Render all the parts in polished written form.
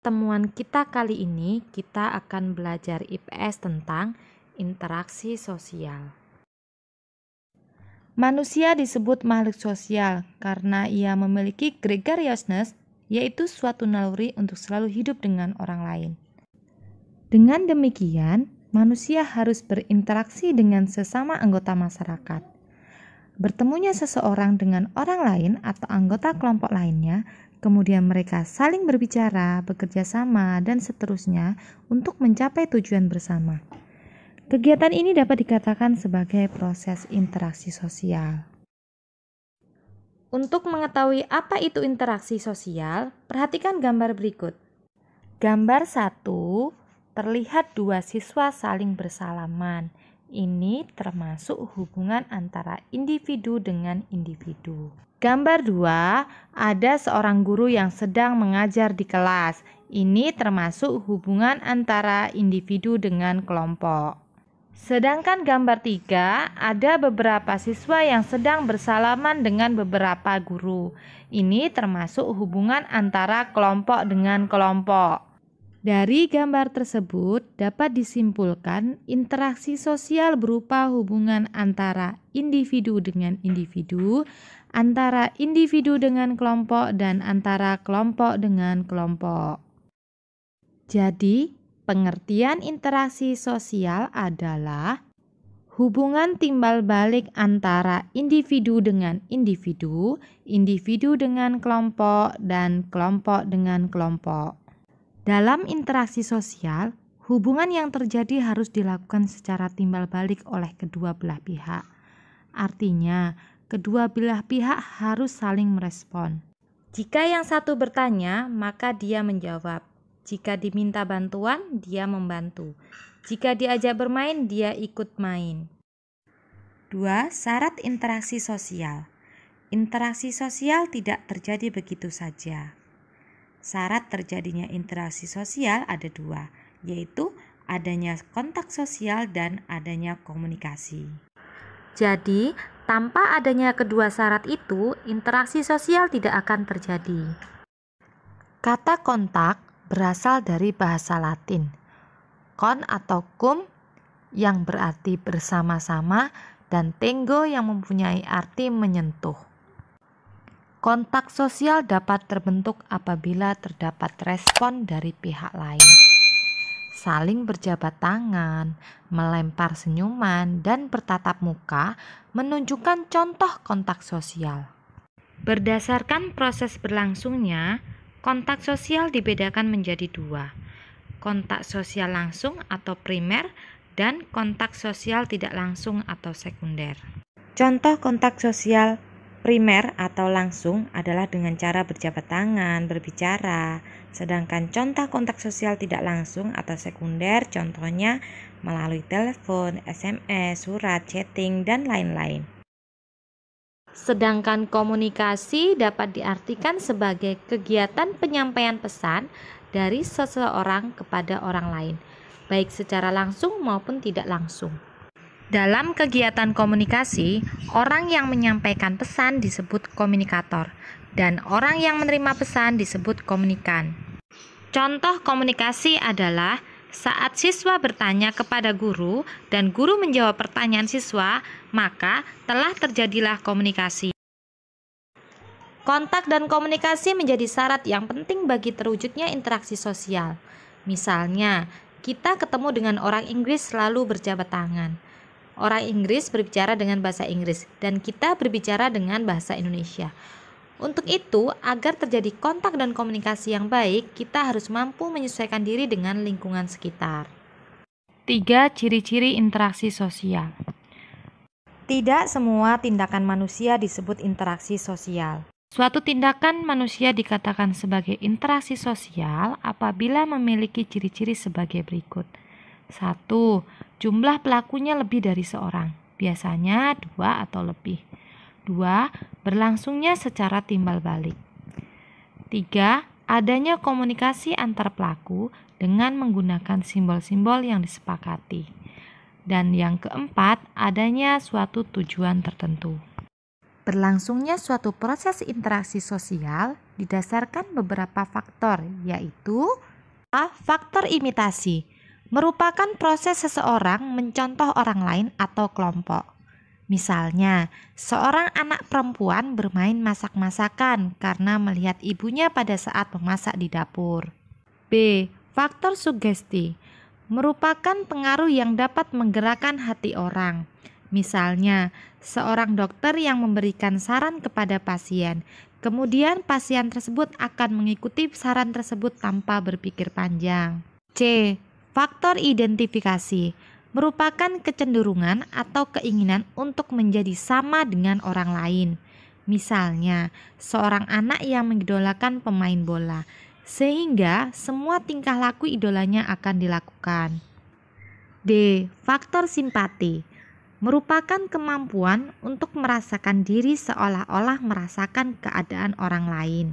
pertemuan kita kali ini kita akan belajar IPS tentang interaksi sosial. Manusia disebut makhluk sosial karena ia memiliki gregariousness, yaitu suatu naluri untuk selalu hidup dengan orang lain. Dengan demikian, manusia harus berinteraksi dengan sesama anggota masyarakat. Bertemunya seseorang dengan orang lain atau anggota kelompok lainnya, kemudian mereka saling berbicara, bekerja sama, dan seterusnya untuk mencapai tujuan bersama. Kegiatan ini dapat dikatakan sebagai proses interaksi sosial. Untuk mengetahui apa itu interaksi sosial, perhatikan gambar berikut. Gambar 1, terlihat dua siswa saling bersalaman. Ini termasuk hubungan antara individu dengan individu. Gambar 2, ada seorang guru yang sedang mengajar di kelas. Ini termasuk hubungan antara individu dengan kelompok. Sedangkan gambar 3, ada beberapa siswa yang sedang bersalaman dengan beberapa guru. Ini termasuk hubungan antara kelompok dengan kelompok. Dari gambar tersebut dapat disimpulkan interaksi sosial berupa hubungan antara individu dengan individu, antara individu dengan kelompok, dan antara kelompok dengan kelompok. Jadi, pengertian interaksi sosial adalah hubungan timbal balik antara individu dengan individu, individu dengan kelompok, dan kelompok dengan kelompok. Dalam interaksi sosial, hubungan yang terjadi harus dilakukan secara timbal balik oleh kedua belah pihak. Artinya, kedua belah pihak harus saling merespon. Jika yang satu bertanya, maka dia menjawab. Jika diminta bantuan, dia membantu. Jika diajak bermain, dia ikut main. 2. Syarat interaksi sosial. Interaksi sosial tidak terjadi begitu saja. Syarat terjadinya interaksi sosial ada 2, yaitu adanya kontak sosial dan adanya komunikasi. Jadi, tanpa adanya kedua syarat itu, interaksi sosial tidak akan terjadi. Kata kontak berasal dari bahasa Latin, con atau cum yang berarti bersama-sama dan tengo yang mempunyai arti menyentuh. Kontak sosial dapat terbentuk apabila terdapat respon dari pihak lain. Saling berjabat tangan, melempar senyuman, dan bertatap muka menunjukkan contoh kontak sosial. Berdasarkan proses berlangsungnya, kontak sosial dibedakan menjadi 2. Kontak sosial langsung atau primer dan kontak sosial tidak langsung atau sekunder. Contoh kontak sosial primer atau langsung adalah dengan cara berjabat tangan, berbicara. Sedangkan contoh kontak sosial tidak langsung atau sekunder contohnya melalui telepon, SMS, surat, chatting, dan lain-lain. Sedangkan komunikasi dapat diartikan sebagai kegiatan penyampaian pesan dari seseorang kepada orang lain, baik secara langsung maupun tidak langsung. Dalam kegiatan komunikasi, orang yang menyampaikan pesan disebut komunikator, dan orang yang menerima pesan disebut komunikan. Contoh komunikasi adalah saat siswa bertanya kepada guru dan guru menjawab pertanyaan siswa, maka telah terjadilah komunikasi. Kontak dan komunikasi menjadi syarat yang penting bagi terwujudnya interaksi sosial. Misalnya, kita ketemu dengan orang Inggris lalu berjabat tangan. Orang Inggris berbicara dengan bahasa Inggris dan kita berbicara dengan bahasa Indonesia. Untuk itu, agar terjadi kontak dan komunikasi yang baik, kita harus mampu menyesuaikan diri dengan lingkungan sekitar. 3. Ciri-ciri interaksi sosial. Tidak semua tindakan manusia disebut interaksi sosial. Suatu tindakan manusia dikatakan sebagai interaksi sosial apabila memiliki ciri-ciri sebagai berikut. 1. Jumlah pelakunya lebih dari seorang, biasanya 2 atau lebih. 2. Berlangsungnya secara timbal balik. 3. Adanya komunikasi antar pelaku dengan menggunakan simbol-simbol yang disepakati. Dan yang keempat, adanya suatu tujuan tertentu. Berlangsungnya suatu proses interaksi sosial didasarkan beberapa faktor, yaitu A. Faktor imitasi merupakan proses seseorang mencontoh orang lain atau kelompok. Misalnya, seorang anak perempuan bermain masak-masakan karena melihat ibunya pada saat memasak di dapur. B. Faktor sugesti merupakan pengaruh yang dapat menggerakkan hati orang. Misalnya, seorang dokter yang memberikan saran kepada pasien, kemudian pasien tersebut akan mengikuti saran tersebut tanpa berpikir panjang. C. Faktor identifikasi merupakan kecenderungan atau keinginan untuk menjadi sama dengan orang lain. Misalnya, seorang anak yang mengidolakan pemain bola, sehingga semua tingkah laku idolanya akan dilakukan. D. Faktor simpati merupakan kemampuan untuk merasakan diri seolah-olah merasakan keadaan orang lain.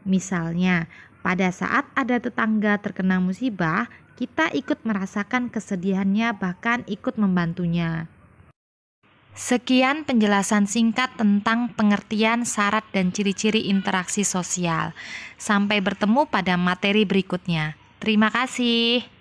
Misalnya, pada saat ada tetangga terkena musibah, kita ikut merasakan kesedihannya, bahkan ikut membantunya. Sekian penjelasan singkat tentang pengertian syarat dan ciri-ciri interaksi sosial. Sampai bertemu pada materi berikutnya. Terima kasih.